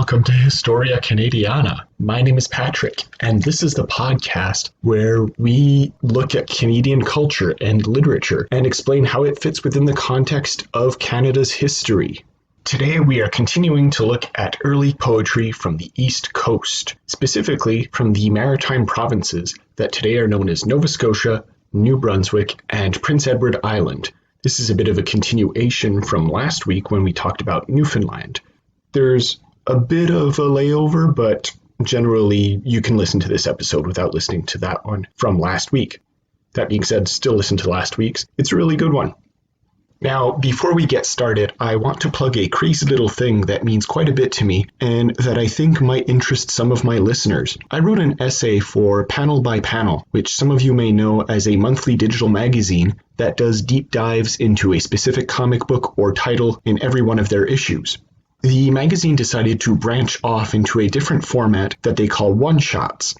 welcome to Historia Canadiana. My name is Patrick, and this is the podcast where we look at Canadian culture and literature and explain how it fits within the context of Canada's history. Today we are continuing to look at early poetry from the East Coast, specifically from the Maritime provinces that today are known as Nova Scotia, New Brunswick, and Prince Edward Island. This is a bit of a continuation from last week when we talked about Newfoundland. There's a bit of a layover, but generally you can listen to this episode without listening to that one from last week. That being said, still listen to last week's. It's a really good one. Now, before we get started, I want to plug a crazy little thing that means quite a bit to me and that I think might interest some of my listeners. I wrote an essay for Panel by Panel, which some of you may know as a monthly digital magazine that does deep dives into a specific comic book or title in every one of their issues. The magazine decided to branch off into a different format that they call one-shots.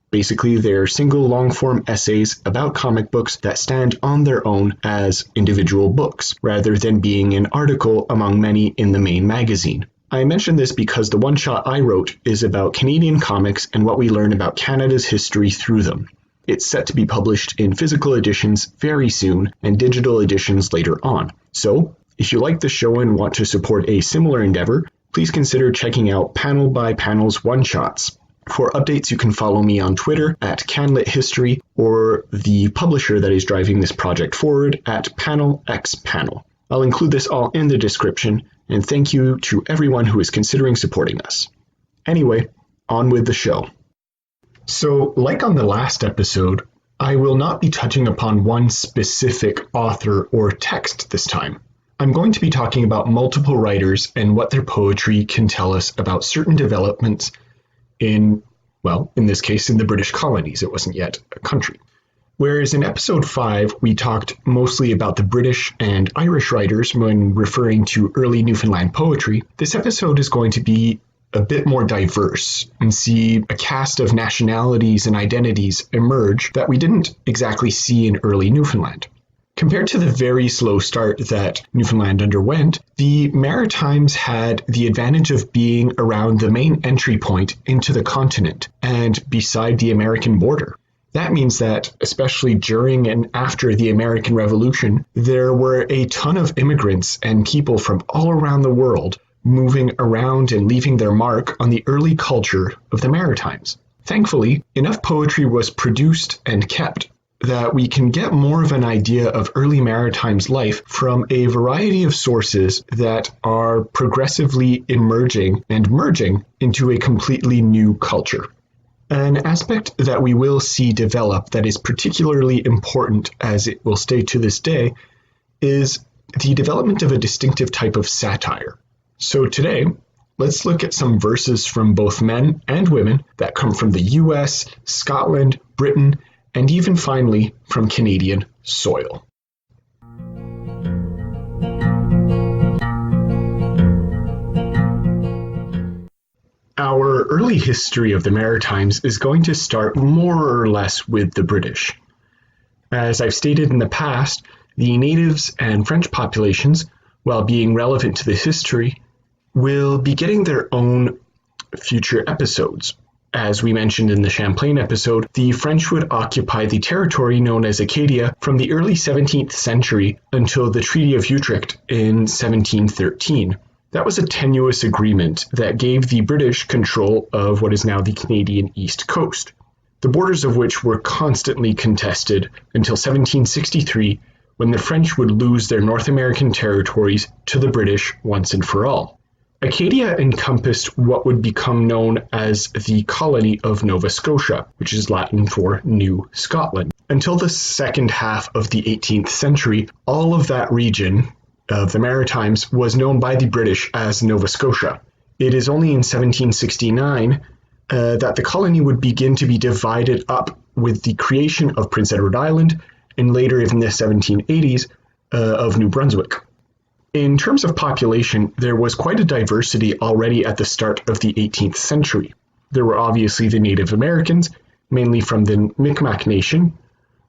Basically, they're single long-form essays about comic books that stand on their own as individual books, rather than being an article among many in the main magazine. I mention this because the one-shot I wrote is about Canadian comics and what we learn about Canada's history through them. It's set to be published in physical editions very soon and digital editions later on. So, if you like the show and want to support a similar endeavor, please consider checking out Panel by Panel's one-shots. For updates, you can follow me on Twitter at CanLitHistory or the publisher that is driving this project forward at PanelXPanel. I'll include this all in the description, and thank you to everyone who is considering supporting us. Anyway, on with the show. So, like on the last episode, I will not be touching upon one specific author or text this time. I'm going to be talking about multiple writers and what their poetry can tell us about certain developments in this case, in the British colonies. It wasn't yet a country. Whereas in episode 5, we talked mostly about the British and Irish writers when referring to early Newfoundland poetry, this episode is going to be a bit more diverse and see a cast of nationalities and identities emerge that we didn't exactly see in early Newfoundland. Compared to the very slow start that Newfoundland underwent, the Maritimes had the advantage of being around the main entry point into the continent and beside the American border. That means that, especially during and after the American Revolution, there were a ton of immigrants and people from all around the world moving around and leaving their mark on the early culture of the Maritimes. Thankfully, enough poetry was produced and kept that we can get more of an idea of early Maritimes life from a variety of sources that are progressively emerging and merging into a completely new culture. An aspect that we will see develop that is particularly important as it will stay to this day is the development of a distinctive type of satire. So today, let's look at some verses from both men and women that come from the US, Scotland, Britain, and even finally from Canadian soil. Our early history of the Maritimes is going to start more or less with the British. As I've stated in the past, the natives and French populations, while being relevant to this history, will be getting their own future episodes. As we mentioned in the Champlain episode, the French would occupy the territory known as Acadia from the early 17th century until the Treaty of Utrecht in 1713. That was a tenuous agreement that gave the British control of what is now the Canadian East Coast, the borders of which were constantly contested until 1763, when the French would lose their North American territories to the British once and for all. Acadia encompassed what would become known as the colony of Nova Scotia, which is Latin for New Scotland. Until the second half of the 18th century, all of that region of the Maritimes was known by the British as Nova Scotia. It is only in 1769 that the colony would begin to be divided up with the creation of Prince Edward Island, and later in the 1780s of New Brunswick. In terms of population, there was quite a diversity already at the start of the 18th century. There were obviously the Native Americans, mainly from the Mi'kmaq Nation,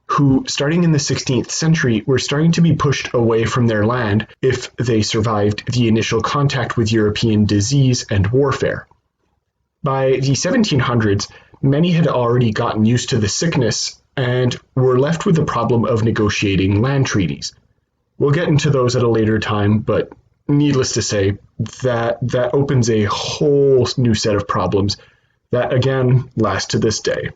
who, starting in the 16th century, were starting to be pushed away from their land if they survived the initial contact with European disease and warfare. By the 1700s, many had already gotten used to the sickness and were left with the problem of negotiating land treaties. We'll get into those at a later time, but needless to say, that opens a whole new set of problems that again last to this day.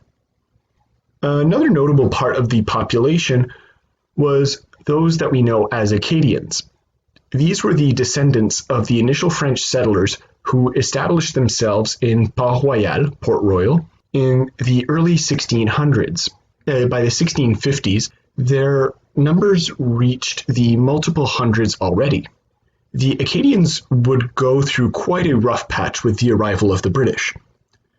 Another notable part of the population was those that we know as Acadians. These were the descendants of the initial French settlers who established themselves in Port-Royal, Port Royal, in the early 1600s. By the 1650s, their numbers reached the multiple hundreds already. The Acadians would go through quite a rough patch with the arrival of the British.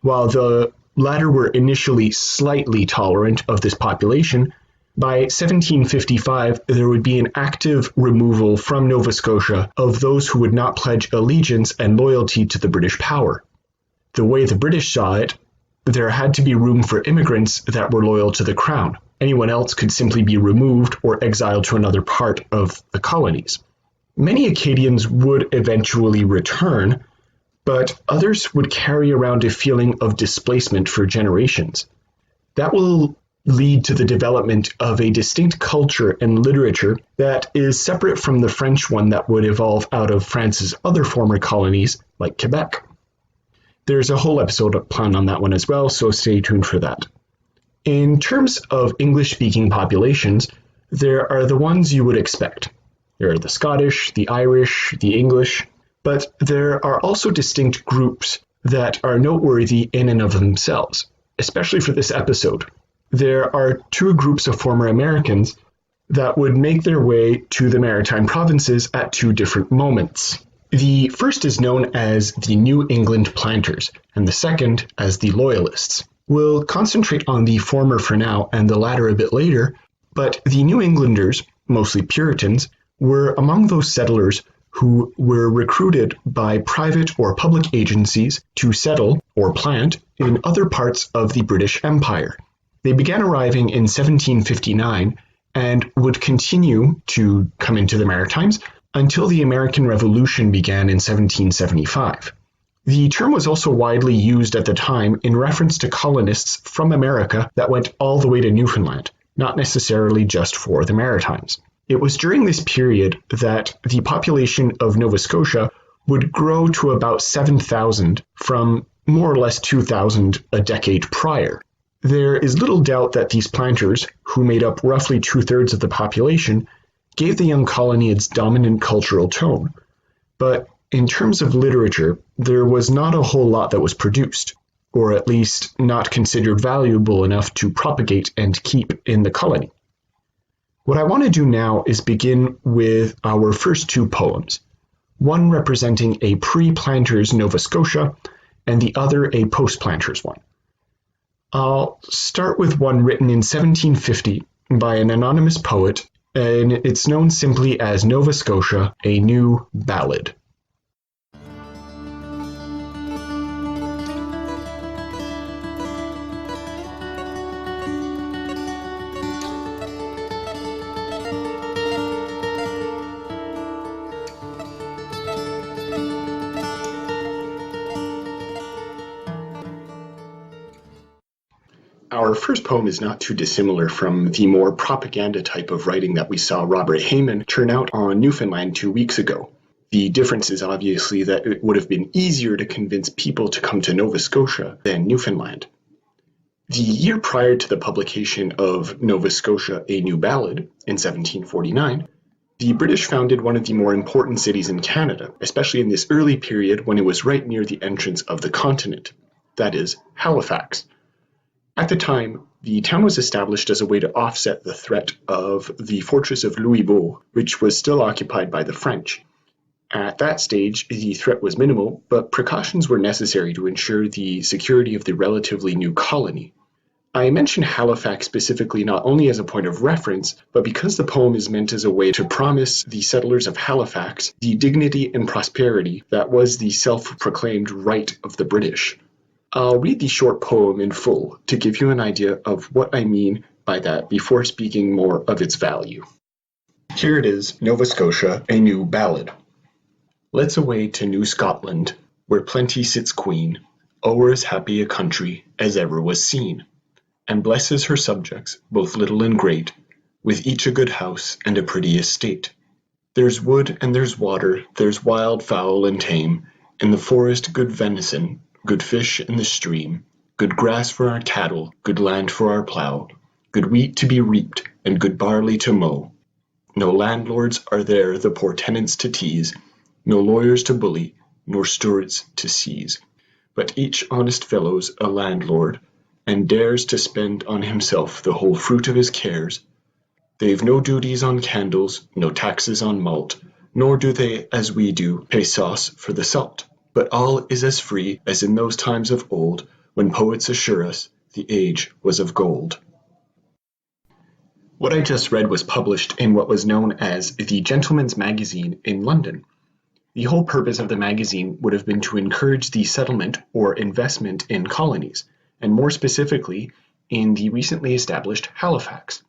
While the latter were initially slightly tolerant of this population, by 1755 there would be an active removal from Nova Scotia of those who would not pledge allegiance and loyalty to the British power. The way the British saw it, there had to be room for immigrants that were loyal to the crown. Anyone else could simply be removed or exiled to another part of the colonies. Many Acadians would eventually return, but others would carry around a feeling of displacement for generations. That will lead to the development of a distinct culture and literature that is separate from the French one that would evolve out of France's other former colonies, like Quebec. There's a whole episode planned on that one as well, so stay tuned for that. In terms of English-speaking populations, there are the ones you would expect. There are the Scottish, the Irish, the English, but there are also distinct groups that are noteworthy in and of themselves, especially for this episode. There are two groups of former Americans that would make their way to the Maritime provinces at two different moments. The first is known as the New England Planters, and the second as the Loyalists. We'll concentrate on the former for now and the latter a bit later, but the New Englanders, mostly Puritans, were among those settlers who were recruited by private or public agencies to settle or plant in other parts of the British Empire. They began arriving in 1759 and would continue to come into the Maritimes until the American Revolution began in 1775. The term was also widely used at the time in reference to colonists from America that went all the way to Newfoundland, not necessarily just for the Maritimes. It was during this period that the population of Nova Scotia would grow to about 7,000 from more or less 2,000 a decade prior. There is little doubt that these planters, who made up roughly 2/3 of the population, gave the young colony its dominant cultural tone. But in terms of literature, there was not a whole lot that was produced, or at least not considered valuable enough to propagate and keep in the colony. What I want to do now is begin with our first two poems, one representing a pre-planters Nova Scotia and the other a post-planters one. I'll start with one written in 1750 by an anonymous poet, and it's known simply as Nova Scotia, a New Ballad. Our first poem is not too dissimilar from the more propaganda type of writing that we saw Robert Heyman turn out on Newfoundland 2 weeks ago. The difference is obviously that it would have been easier to convince people to come to Nova Scotia than Newfoundland. The year prior to the publication of Nova Scotia, a New Ballad, in 1749, the British founded one of the more important cities in Canada, especially in this early period when it was right near the entrance of the continent, that is, Halifax. At the time, the town was established as a way to offset the threat of the fortress of Louisbourg, which was still occupied by the French. At that stage, the threat was minimal, but precautions were necessary to ensure the security of the relatively new colony. I mention Halifax specifically not only as a point of reference, but because the poem is meant as a way to promise the settlers of Halifax the dignity and prosperity that was the self-proclaimed right of the British. I'll read the short poem in full to give you an idea of what I mean by that before speaking more of its value. Here it is, Nova Scotia, a New Ballad. Let's away to New Scotland, where plenty sits queen, o'er as happy a country as ever was seen, and blesses her subjects, both little and great, with each a good house and a pretty estate. There's wood and there's water, there's wild fowl and tame, in the forest good venison, good fish in the stream, good grass for our cattle, good land for our plough, good wheat to be reaped, and good barley to mow. No landlords are there the poor tenants to tease, no lawyers to bully, nor stewards to seize, but each honest fellow's a landlord, and dares to spend on himself the whole fruit of his cares. They've no duties on candles, no taxes on malt, nor do they, as we do, pay sauce for the salt. But all is as free as in those times of old, when poets assure us the age was of gold. What I just read was published in what was known as the Gentleman's Magazine in London. The whole purpose of the magazine would have been to encourage the settlement or investment in colonies, and more specifically, in the recently established Halifax.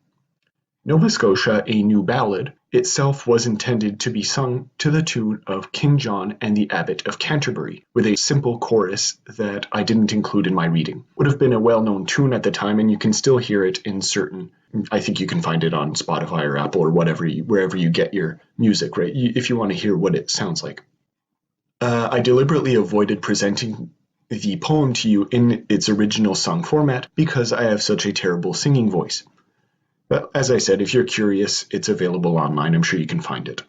Nova Scotia, a New Ballad, itself was intended to be sung to the tune of King John and the Abbot of Canterbury, with a simple chorus that I didn't include in my reading. Would have been a well-known tune at the time, and you can still hear it in certain, I think you can find it on Spotify or Apple or wherever you get your music, right? If you want to hear what it sounds like. I deliberately avoided presenting the poem to you in its original sung format because I have such a terrible singing voice. But as I said, if you're curious, it's available online. I'm sure you can find it.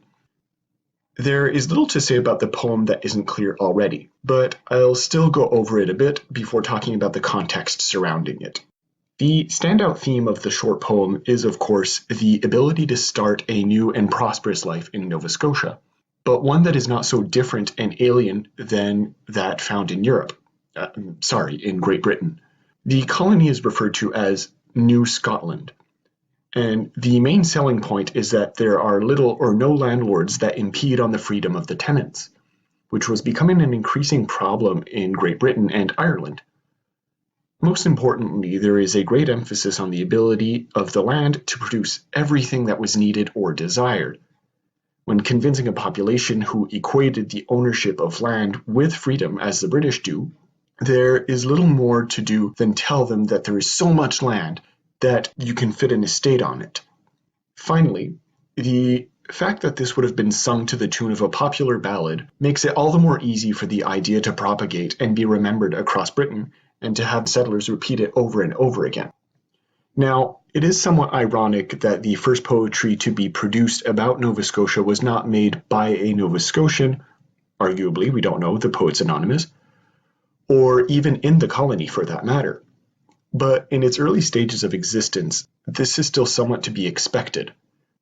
There is little to say about the poem that isn't clear already, but I'll still go over it a bit before talking about the context surrounding it. The standout theme of the short poem is, of course, the ability to start a new and prosperous life in Nova Scotia, but one that is not so different and alien than that found in in Great Britain. The colony is referred to as New Scotland. And the main selling point is that there are little or no landlords that impede on the freedom of the tenants, which was becoming an increasing problem in Great Britain and Ireland. Most importantly, there is a great emphasis on the ability of the land to produce everything that was needed or desired. When convincing a population who equated the ownership of land with freedom, as the British do, there is little more to do than tell them that there is so much land that you can fit an estate on it. Finally, the fact that this would have been sung to the tune of a popular ballad makes it all the more easy for the idea to propagate and be remembered across Britain, and to have settlers repeat it over and over again. Now, it is somewhat ironic that the first poetry to be produced about Nova Scotia was not made by a Nova Scotian, arguably, we don't know, the poet's anonymous, or even in the colony for that matter. But in its early stages of existence, this is still somewhat to be expected,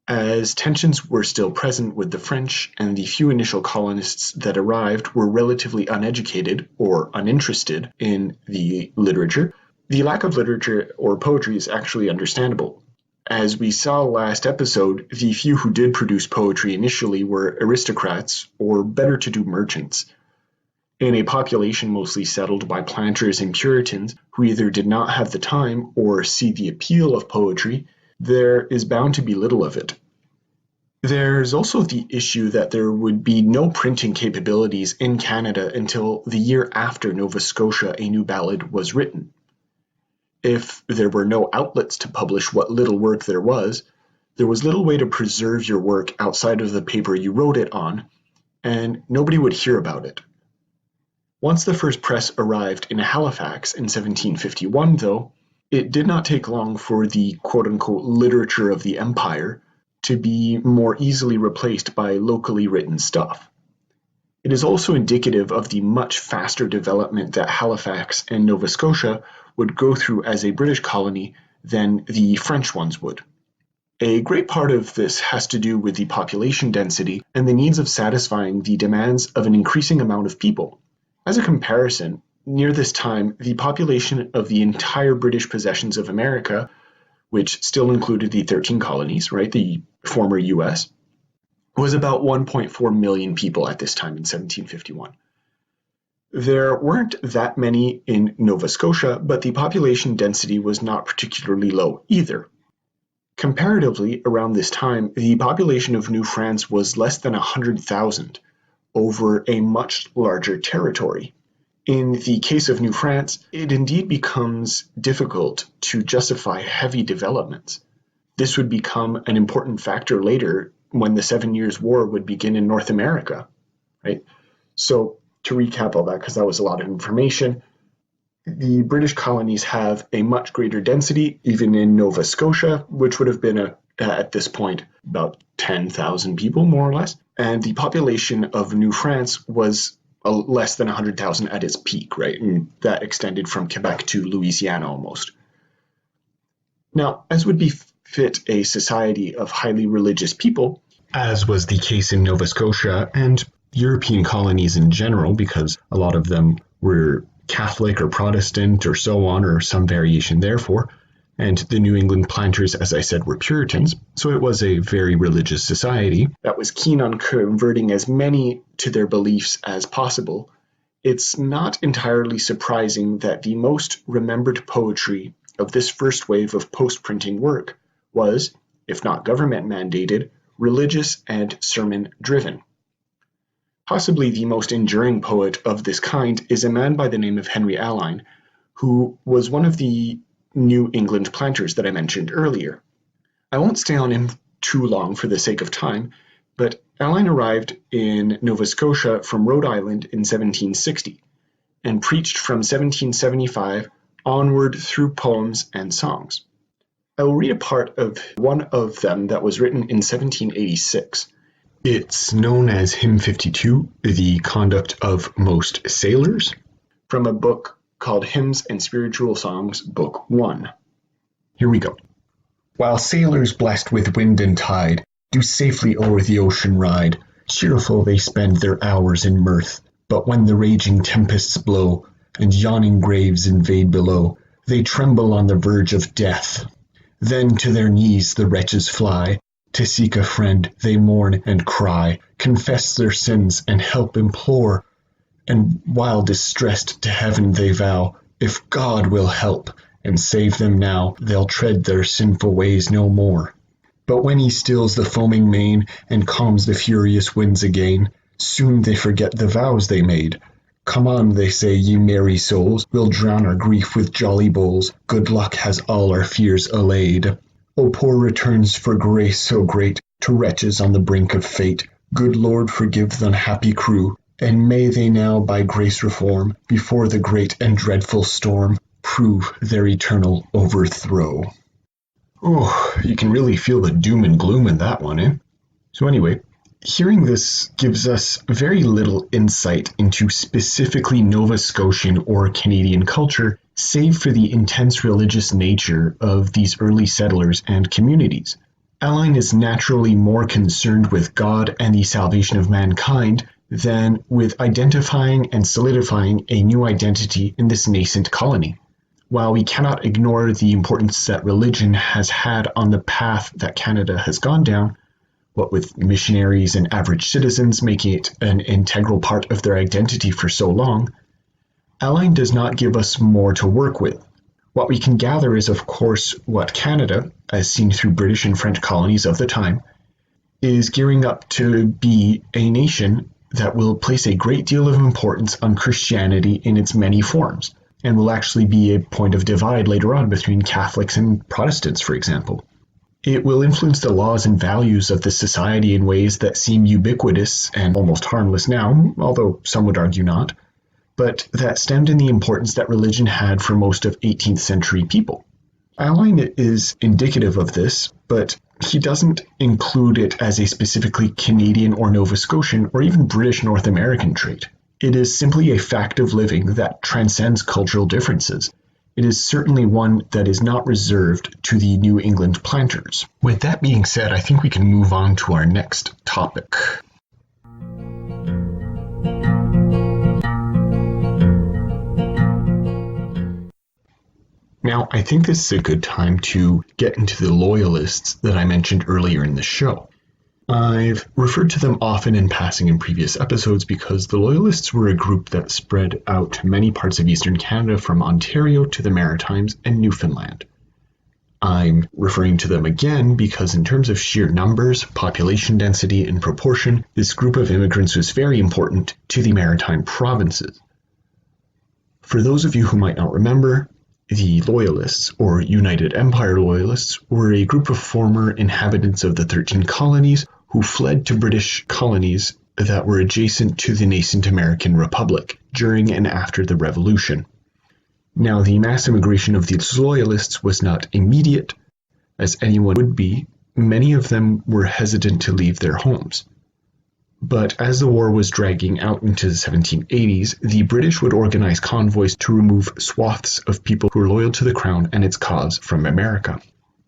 as tensions were still present with the French, and the few initial colonists that arrived were relatively uneducated or uninterested in the literature. The lack of literature or poetry is actually understandable. As we saw last episode, the few who did produce poetry initially were aristocrats or better-to-do merchants. In a population mostly settled by planters and Puritans who either did not have the time or see the appeal of poetry, there is bound to be little of it. There's also the issue that there would be no printing capabilities in Canada until the year after Nova Scotia, a New Ballad was written. If there were no outlets to publish what little work there was little way to preserve your work outside of the paper you wrote it on, and nobody would hear about it. Once the first press arrived in Halifax in 1751, though, it did not take long for the quote-unquote literature of the empire to be more easily replaced by locally written stuff. It is also indicative of the much faster development that Halifax and Nova Scotia would go through as a British colony than the French ones would. A great part of this has to do with the population density and the needs of satisfying the demands of an increasing amount of people. As a comparison, near this time, the population of the entire British possessions of America, which still included the 13 colonies, right, the former US, was about 1.4 million people at this time in 1751. There weren't that many in Nova Scotia, but the population density was not particularly low either. Comparatively, around this time, the population of New France was less than 100,000, over a much larger territory. In the case of New France, it indeed becomes difficult to justify heavy developments. This would become an important factor later when the 7 Years' War would begin in North America, right? So to recap all that, because that was a lot of information, the British colonies have a much greater density, even in Nova Scotia, which would have been at this point about 10,000 people, more or less. And the population of New France was less than 100,000 at its peak, right? And that extended from Quebec to Louisiana almost. Now, as would befit a society of highly religious people, as was the case in Nova Scotia and European colonies in general, because a lot of them were Catholic or Protestant or so on, or some variation therefore, and the New England planters, as I said, were Puritans, so it was a very religious society that was keen on converting as many to their beliefs as possible. It's not entirely surprising that the most remembered poetry of this first wave of post-printing work was, if not government-mandated, religious and sermon-driven. Possibly the most enduring poet of this kind is a man by the name of Henry Alline, who was one of the New England planters that I mentioned earlier. I won't stay on him too long for the sake of time, but Alline arrived in Nova Scotia from Rhode Island in 1760 and preached from 1775 onward through poems and songs. I will read a part of one of them that was written in 1786. It's known as Hymn 52, The Conduct of Most Sailors, from a book called Hymns and Spiritual Songs, Book 1. Here we go. While sailors blessed with wind and tide do safely o'er the ocean ride, cheerful they spend their hours in mirth, but when the raging tempests blow, and yawning graves invade below, they tremble on the verge of death. Then to their knees the wretches fly, to seek a friend, they mourn and cry, confess their sins and help implore, and while distressed to heaven they vow, if God will help and save them now, they'll tread their sinful ways no more. But when he stills the foaming main and calms the furious winds again, soon they forget the vows they made. Come on, they say, ye merry souls, we'll drown our grief with jolly bowls. Good luck has all our fears allayed. O poor returns for grace so great to wretches on the brink of fate. Good Lord, forgive the unhappy crew, and may they now by grace reform, before the great and dreadful storm, prove their eternal overthrow. Oh, you can really feel the doom and gloom in that one, eh? So anyway, hearing this gives us very little insight into specifically Nova Scotian or Canadian culture, save for the intense religious nature of these early settlers and communities. Alline is naturally more concerned with God and the salvation of mankind than with identifying and solidifying a new identity in this nascent colony. While we cannot ignore the importance that religion has had on the path that Canada has gone down, what with missionaries and average citizens making it an integral part of their identity for so long, Alline does not give us more to work with. What we can gather is, of course, what Canada, as seen through British and French colonies of the time, is gearing up to be a nation that will place a great deal of importance on Christianity in its many forms, and will actually be a point of divide later on between Catholics and Protestants, for example. It will influence the laws and values of the society in ways that seem ubiquitous and almost harmless now, although some would argue not, but that stemmed in the importance that religion had for most of 18th century people. Alline is indicative of this, but he doesn't include it as a specifically Canadian or Nova Scotian or even British North American trait. It is simply a fact of living that transcends cultural differences. It is certainly one that is not reserved to the New England planters. With that being said, I think we can move on to our next topic. Now, I think this is a good time to get into the Loyalists that I mentioned earlier in the show. I've referred to them often in passing in previous episodes because the Loyalists were a group that spread out to many parts of eastern Canada from Ontario to the Maritimes and Newfoundland. I'm referring to them again because in terms of sheer numbers, population density, and proportion, this group of immigrants was very important to the Maritime provinces. For those of you who might not remember, the Loyalists, or United Empire Loyalists, were a group of former inhabitants of the 13 colonies who fled to British colonies that were adjacent to the nascent American Republic during and after the Revolution. Now, the mass immigration of these Loyalists was not immediate, as anyone would be. Many of them were hesitant to leave their homes. But as the war was dragging out into the 1780s, the British would organize convoys to remove swaths of people who were loyal to the crown and its cause from America.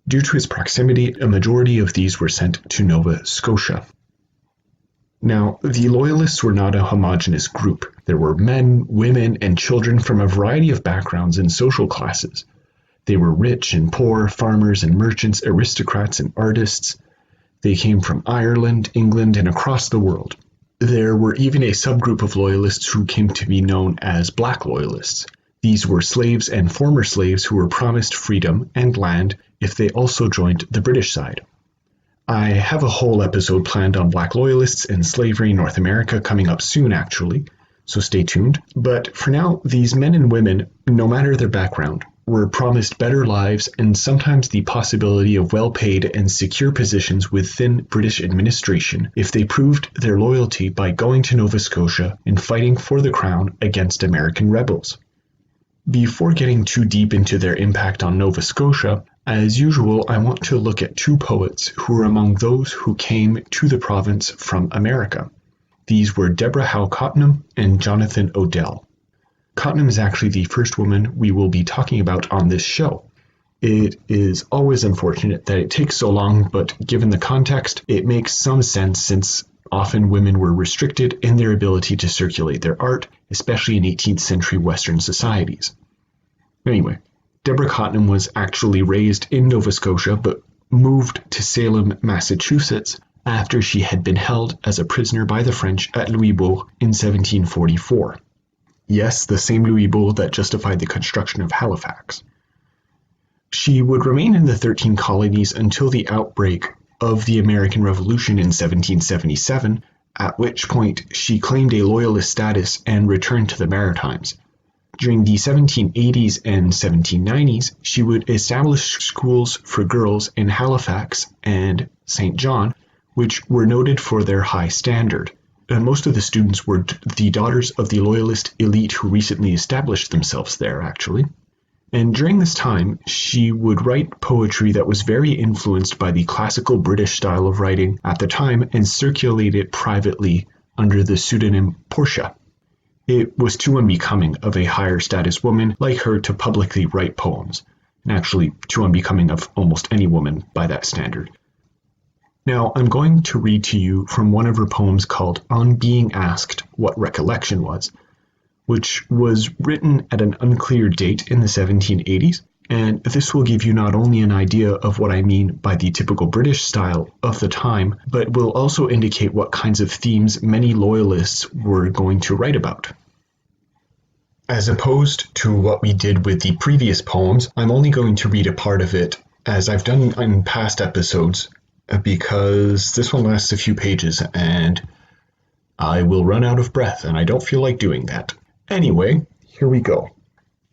Due to its proximity, a majority of these were sent to Nova Scotia. Now, the Loyalists were not a homogeneous group. There were men, women, and children from a variety of backgrounds and social classes. They were rich and poor, farmers and merchants, aristocrats and artists. They came from Ireland, England, and across the world. There were even a subgroup of Loyalists who came to be known as Black Loyalists. These were slaves and former slaves who were promised freedom and land if they also joined the British side. I have a whole episode planned on Black Loyalists and slavery in North America coming up soon, actually, so stay tuned. But for now, these men and women, no matter their background, were promised better lives and sometimes the possibility of well-paid and secure positions within British administration if they proved their loyalty by going to Nova Scotia and fighting for the crown against American rebels. Before getting too deep into their impact on Nova Scotia, as usual, I want to look at two poets who were among those who came to the province from America. These were Deborah Howe Cottenham and Jonathan Odell. Cottenham is actually the first woman we will be talking about on this show. It is always unfortunate that it takes so long, but given the context, it makes some sense since often women were restricted in their ability to circulate their art, especially in 18th century Western societies. Anyway, Deborah Cottenham was actually raised in Nova Scotia, but moved to Salem, Massachusetts, after she had been held as a prisoner by the French at Louisbourg in 1744. Yes, the same Louisbourg that justified the construction of Halifax. She would remain in the 13 colonies until the outbreak of the American Revolution in 1777, at which point she claimed a Loyalist status and returned to the Maritimes. During the 1780s and 1790s, she would establish schools for girls in Halifax and St. John, which were noted for their high standard. Most of the students were the daughters of the Loyalist elite who recently established themselves there, actually. And during this time, she would write poetry that was very influenced by the classical British style of writing at the time and circulate it privately under the pseudonym Portia. It was too unbecoming of a higher status woman like her to publicly write poems, and actually too unbecoming of almost any woman by that standard. Now, I'm going to read to you from one of her poems called On Being Asked What Recollection Was, which was written at an unclear date in the 1780s, and this will give you not only an idea of what I mean by the typical British style of the time, but will also indicate what kinds of themes many Loyalists were going to write about. As opposed to what we did with the previous poems, I'm only going to read a part of it, as I've done in past episodes, because this one lasts a few pages and I will run out of breath and I don't feel like doing that. Anyway, here we go.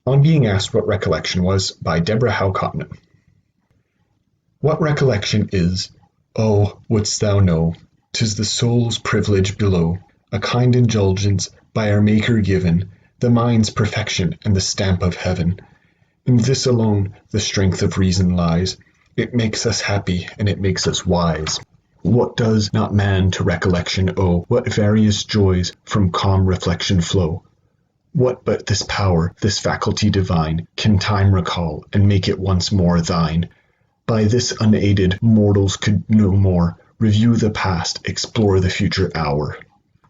On Being Asked What Recollection Was by Deborah Howe Cottenham. What recollection is, oh, wouldst thou know, 'tis the soul's privilege below, a kind indulgence by our Maker given, the mind's perfection and the stamp of heaven. In this alone the strength of reason lies. It makes us happy, and it makes us wise. What does not man to recollection owe? What various joys from calm reflection flow? What but this power, this faculty divine, can time recall, and make it once more thine? By this unaided, mortals could no more review the past, explore the future hour.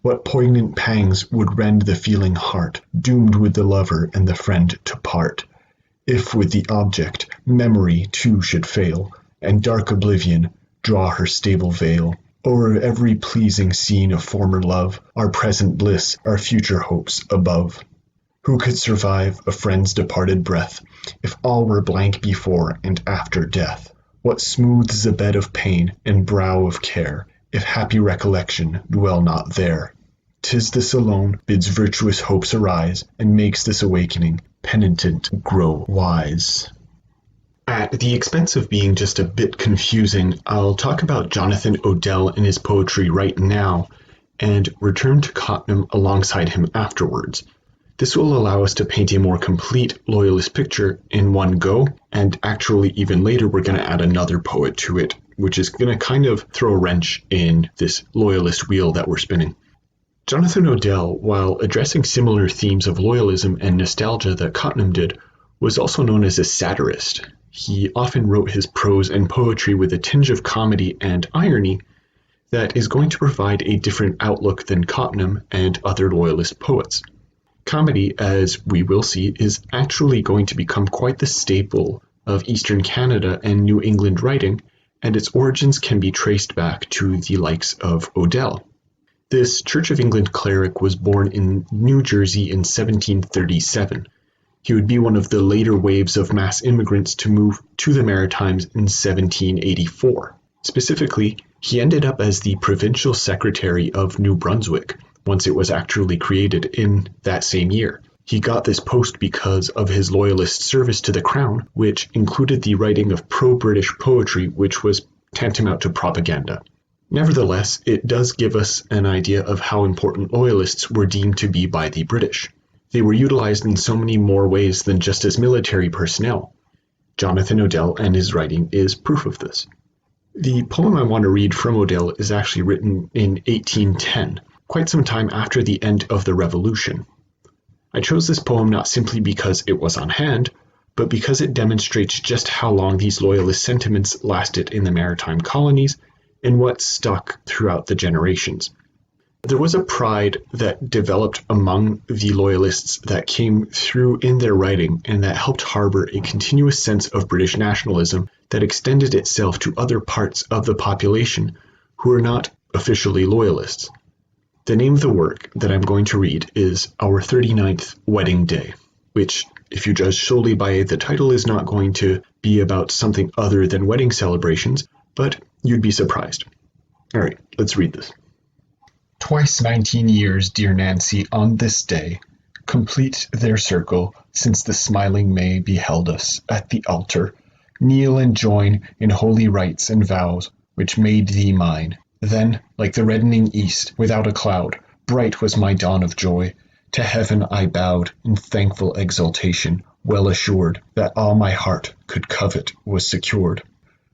What poignant pangs would rend the feeling heart, doomed with the lover and the friend to part? If with the object, memory too should fail, and dark oblivion draw her stable veil, o'er every pleasing scene of former love, our present bliss, our future hopes above. Who could survive a friend's departed breath, if all were blank before and after death? What smooths the bed of pain and brow of care, if happy recollection dwell not there? 'tis this alone bids virtuous hopes arise, and makes this awakening penitent grow wise. At the expense of being just a bit confusing, I'll talk about Jonathan Odell and his poetry right now, and return to Cottenham alongside him afterwards. This will allow us to paint a more complete Loyalist picture in one go, and actually even later we're going to add another poet to it, which is going to kind of throw a wrench in this Loyalist wheel that we're spinning. Jonathan Odell, while addressing similar themes of loyalism and nostalgia that Cottenham did, was also known as a satirist. He often wrote his prose and poetry with a tinge of comedy and irony that is going to provide a different outlook than Cottenham and other Loyalist poets. Comedy, as we will see, is actually going to become quite the staple of Eastern Canada and New England writing, and its origins can be traced back to the likes of Odell. This Church of England cleric was born in New Jersey in 1737. He would be one of the later waves of mass immigrants to move to the Maritimes in 1784. Specifically, he ended up as the provincial secretary of New Brunswick, once it was actually created in that same year. He got this post because of his loyalist service to the crown, which included the writing of pro-British poetry, which was tantamount to propaganda. Nevertheless, it does give us an idea of how important loyalists were deemed to be by the British. They were utilized in so many more ways than just as military personnel. Jonathan Odell and his writing is proof of this. The poem I want to read from Odell is actually written in 1810, quite some time after the end of the Revolution. I chose this poem not simply because it was on hand, but because it demonstrates just how long these loyalist sentiments lasted in the maritime colonies and what stuck throughout the generations. There was a pride that developed among the loyalists that came through in their writing and that helped harbor a continuous sense of British nationalism that extended itself to other parts of the population who were not officially loyalists. The name of the work that I'm going to read is Our 39th Wedding Day, which, if you judge solely by the title, is not going to be about something other than wedding celebrations, but you'd be surprised. All right, let's read this. Twice 19 years, dear Nancy, on this day, complete their circle, since the smiling May beheld us at the altar, kneel and join in holy rites and vows, which made thee mine. Then, like the reddening east, without a cloud, bright was my dawn of joy. To heaven I bowed in thankful exultation, well assured that all my heart could covet was secured.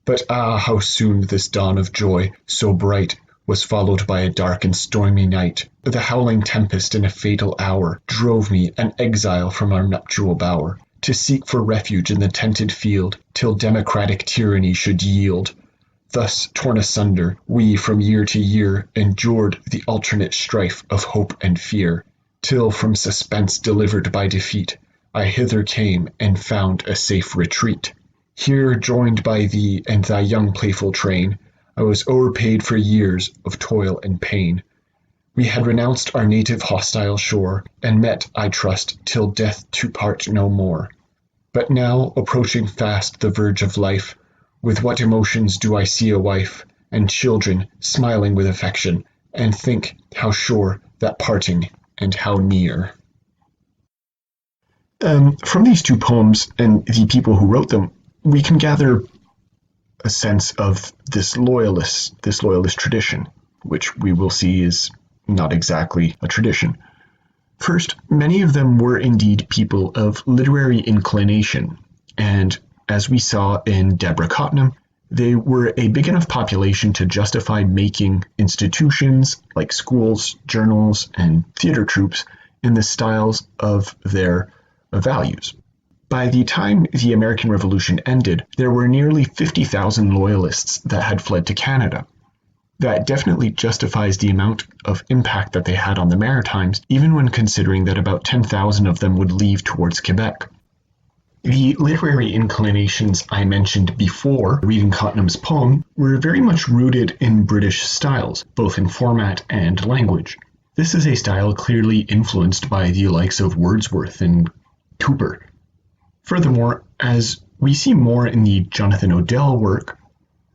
But ah, how soon this dawn of joy, so bright, was followed by a dark and stormy night. The howling tempest in a fatal hour drove me, an exile, from our nuptial bower, to seek for refuge in the tented field, till democratic tyranny should yield. Thus, torn asunder, we from year to year endured the alternate strife of hope and fear, till from suspense delivered by defeat, I hither came and found a safe retreat. Here, joined by thee and thy young playful train, I was o'erpaid for years of toil and pain. We had renounced our native hostile shore, and met, I trust, till death to part no more. But now, approaching fast the verge of life, with what emotions do I see a wife, and children smiling with affection, and think how sure that parting and how near. From these two poems and the people who wrote them, we can gather a sense of this loyalist tradition, which we will see is not exactly a tradition. First, many of them were indeed people of literary inclination, and as we saw in Deborah Cottenham, they were a big enough population to justify making institutions like schools, journals, and theater troupes in the styles of their values. By the time the American Revolution ended, there were nearly 50,000 Loyalists that had fled to Canada. That definitely justifies the amount of impact that they had on the Maritimes, even when considering that about 10,000 of them would leave towards Quebec. The literary inclinations I mentioned before reading Cottenham's poem were very much rooted in British styles, both in format and language. This is a style clearly influenced by the likes of Wordsworth and Cooper. Furthermore, as we see more in the Jonathan Odell work,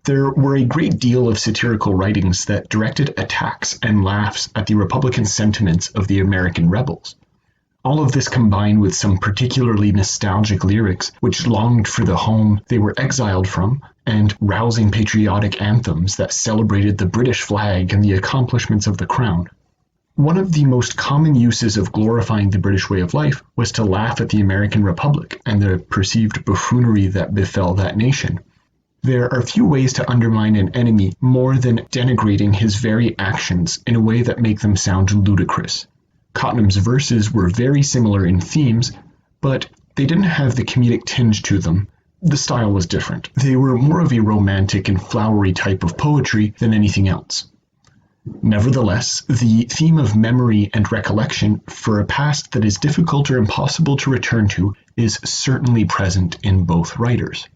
There were a great deal of satirical writings that directed attacks and laughs at the Republican sentiments of the American rebels. All of this combined with some particularly nostalgic lyrics which longed for the home they were exiled from, and rousing patriotic anthems that celebrated the British flag and the accomplishments of the crown. One of the most common uses of glorifying the British way of life was to laugh at the American Republic and the perceived buffoonery that befell that nation. There are few ways to undermine an enemy more than denigrating his very actions in a way that make them sound ludicrous. Cottenham's verses were very similar in themes, but they didn't have the comedic tinge to them. The style was different. They were more of a romantic and flowery type of poetry than anything else. Nevertheless, the theme of memory and recollection for a past that is difficult or impossible to return to is certainly present in both writers.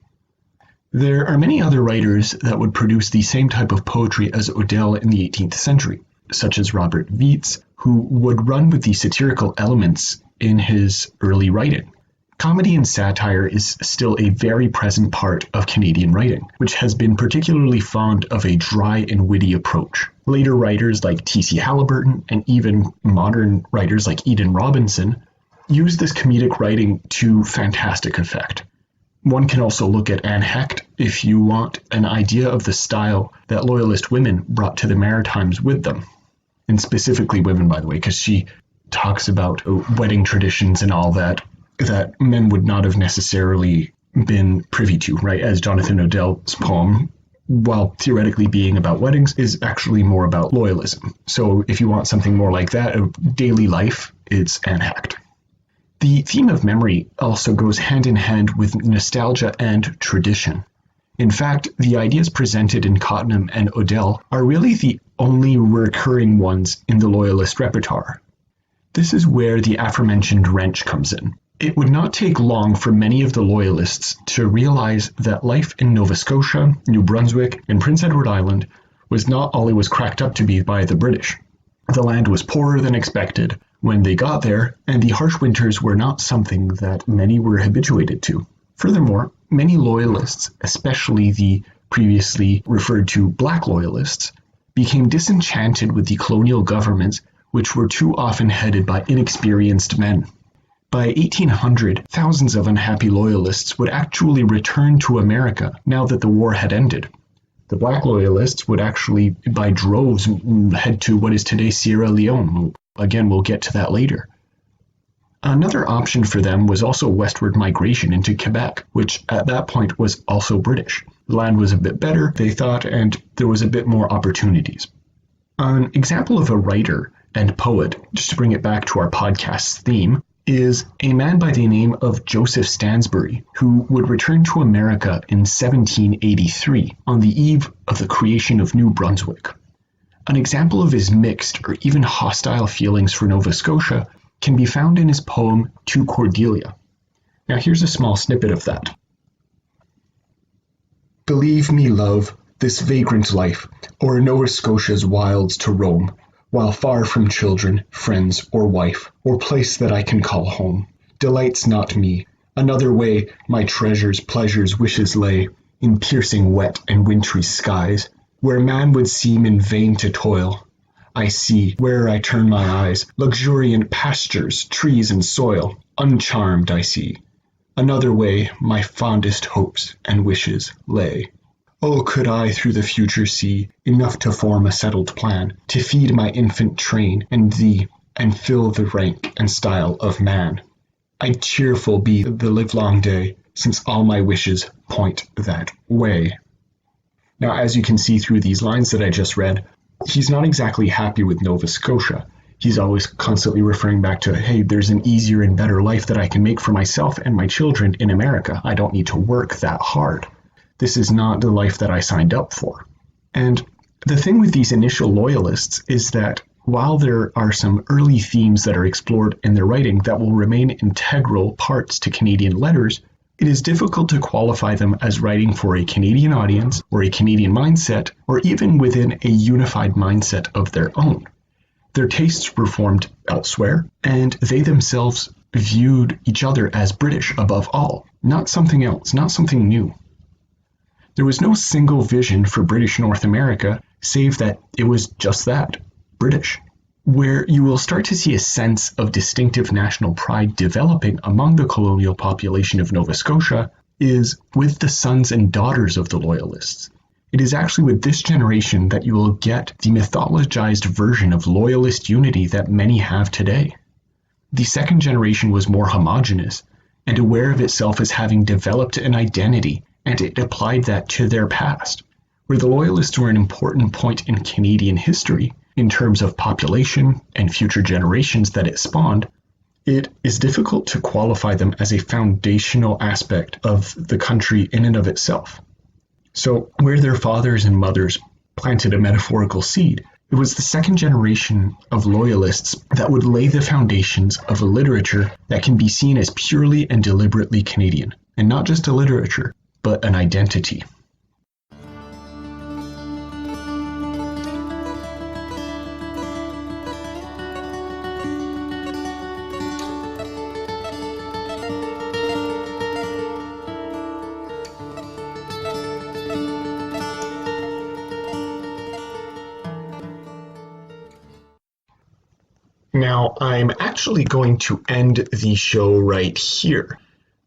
There are many other writers that would produce the same type of poetry as Odell in the 18th century, such as Robert Vietz, who would run with the satirical elements in his early writing. Comedy and satire is still a very present part of Canadian writing, which has been particularly fond of a dry and witty approach. Later writers like T.C. Halliburton and even modern writers like Eden Robinson use this comedic writing to fantastic effect. One can also look at Anne Hecht if you want an idea of the style that Loyalist women brought to the Maritimes with them. And specifically women, by the way, because she talks about wedding traditions and all that men would not have necessarily been privy to, right? As Jonathan Odell's poem, while theoretically being about weddings, is actually more about loyalism. So if you want something more like that, of daily life, it's Anne Hecht. The theme of memory also goes hand in hand with nostalgia and tradition. In fact, the ideas presented in Cottenham and Odell are really the only recurring ones in the Loyalist repertoire. This is where the aforementioned wrench comes in. It would not take long for many of the Loyalists to realize that life in Nova Scotia, New Brunswick, and Prince Edward Island was not all it was cracked up to be by the British. The land was poorer than expected when they got there, and the harsh winters were not something that many were habituated to. Furthermore, many Loyalists, especially the previously referred to Black Loyalists, became disenchanted with the colonial governments, which were too often headed by inexperienced men. By 1800, thousands of unhappy Loyalists would actually return to America now that the war had ended. The Black Loyalists would actually, by droves, head to what is today Sierra Leone. Again, we'll get to that later. Another option for them was also westward migration into Quebec, which at that point was also British. The land was a bit better, they thought, and there was a bit more opportunities. An example of a writer and poet, just to bring it back to our podcast's theme, is a man by the name of Joseph Stansbury, who would return to America in 1783 on the eve of the creation of New Brunswick. An example of his mixed or even hostile feelings for Nova Scotia can be found in his poem To Cordelia. Now here's a small snippet of that. Believe me, love, this vagrant life, o'er Nova Scotia's wilds to roam, while far from children, friends, or wife, or place that I can call home, delights not me. Another way my treasures, pleasures, wishes lay, in piercing wet and wintry skies, where man would seem in vain to toil. I see, where I turn my eyes, luxuriant pastures, trees, and soil, uncharmed I see. Another way my fondest hopes and wishes lay. Oh, could I through the future see enough to form a settled plan, to feed my infant train and thee, and fill the rank and style of man. I'd cheerful be the livelong day, since all my wishes point that way. Now, as you can see through these lines that I just read, he's not exactly happy with Nova Scotia. He's always constantly referring back to, hey, there's an easier and better life that I can make for myself and my children in America. I don't need to work that hard. This is not the life that I signed up for. And the thing with these initial Loyalists is that while there are some early themes that are explored in their writing that will remain integral parts to Canadian letters, it is difficult to qualify them as writing for a Canadian audience or a Canadian mindset, or even within a unified mindset of their own. Their tastes were formed elsewhere, and they themselves viewed each other as British above all, not something else, not something new. There was no single vision for British North America, save that it was just that, British. Where you will start to see a sense of distinctive national pride developing among the colonial population of Nova Scotia is with the sons and daughters of the Loyalists. It is actually with this generation that you will get the mythologized version of Loyalist unity that many have today. The second generation was more homogenous and aware of itself as having developed an identity, and it applied that to their past. Where the Loyalists were an important point in Canadian history, in terms of population and future generations that it spawned, it is difficult to qualify them as a foundational aspect of the country in and of itself. So, where their fathers and mothers planted a metaphorical seed, it was the second generation of Loyalists that would lay the foundations of a literature that can be seen as purely and deliberately Canadian, and not just a literature, but an identity. Now, I'm actually going to end the show right here.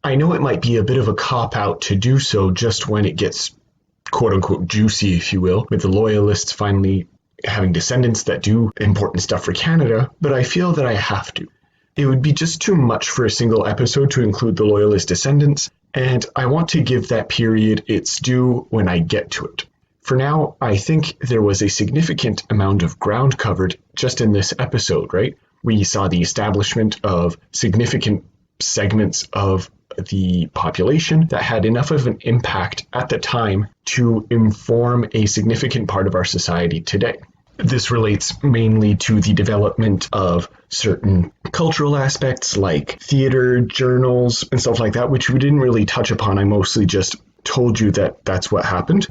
I know it might be a bit of a cop-out to do so just when it gets quote-unquote juicy, if you will, with the Loyalists finally having descendants that do important stuff for Canada, but I feel that I have to. It would be just too much for a single episode to include the Loyalist descendants, and I want to give that period its due when I get to it. For now, I think there was a significant amount of ground covered just in this episode, right? We saw the establishment of significant segments of the population that had enough of an impact at the time to inform a significant part of our society today. This relates mainly to the development of certain cultural aspects like theater, journals, and stuff like that, which we didn't really touch upon. I mostly just told you that that's what happened,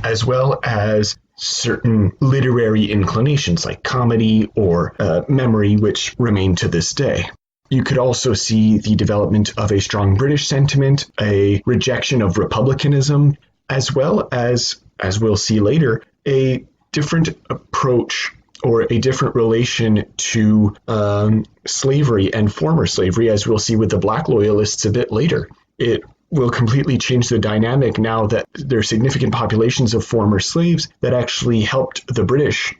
as well as certain literary inclinations like comedy or memory, which remain to this day. You could also see the development of a strong British sentiment, a rejection of republicanism, as well as we'll see later, a different approach or a different relation to slavery and former slavery, as we'll see with the Black Loyalists a bit later. It will completely change the dynamic now that there are significant populations of former slaves that actually helped the British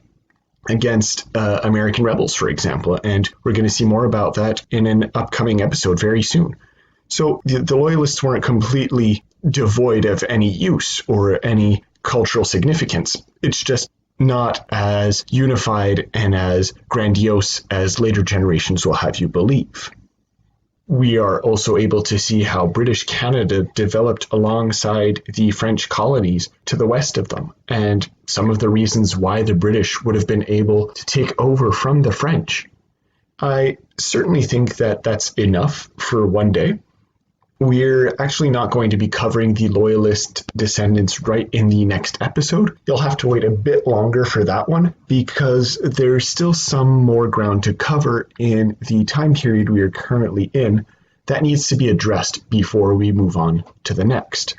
against American rebels, for example. And we're going to see more about that in an upcoming episode very soon. So the Loyalists weren't completely devoid of any use or any cultural significance. It's just not as unified and as grandiose as later generations will have you believe. We are also able to see how British Canada developed alongside the French colonies to the west of them, and some of the reasons why the British would have been able to take over from the French. I certainly think that that's enough for one day. We're actually not going to be covering the Loyalist descendants right in the next episode. You'll have to wait a bit longer for that one because there's still some more ground to cover in the time period we are currently in that needs to be addressed before we move on to the next.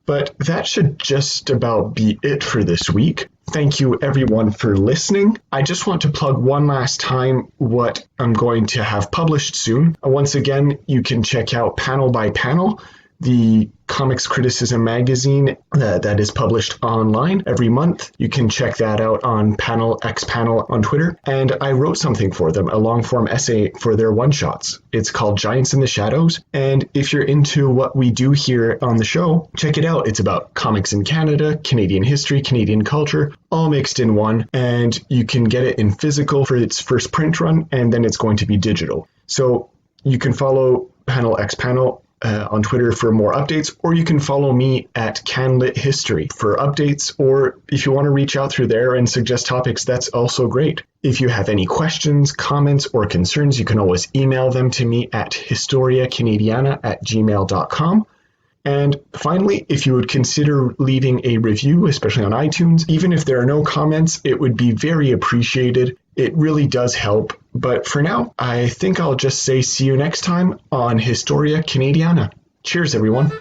But that should just about be it for this week. Thank you everyone for listening. I just want to plug one last time what I'm going to have published soon. Once again, you can check out Panel by Panel, the comics criticism magazine that is published online every month. You can check that out on Panel X Panel on Twitter. And I wrote something for them, a long form essay for their one-shots. It's called Giants in the Shadows. And if you're into what we do here on the show, check it out. It's about comics in Canada, Canadian history, Canadian culture, all mixed in one. And you can get it in physical for its first print run, and then it's going to be digital. So you can follow Panel X Panel on Twitter for more updates, or you can follow me at CanLit History for updates, or if you want to reach out through there and suggest topics, that's also great. If you have any questions, comments, or concerns, you can always email them to me at historiacanadiana@gmail.com. And finally, if you would consider leaving a review, especially on iTunes, even if there are no comments, it would be very appreciated. It really does help. But for now, I think I'll just say see you next time on Historia Canadiana. Cheers, everyone.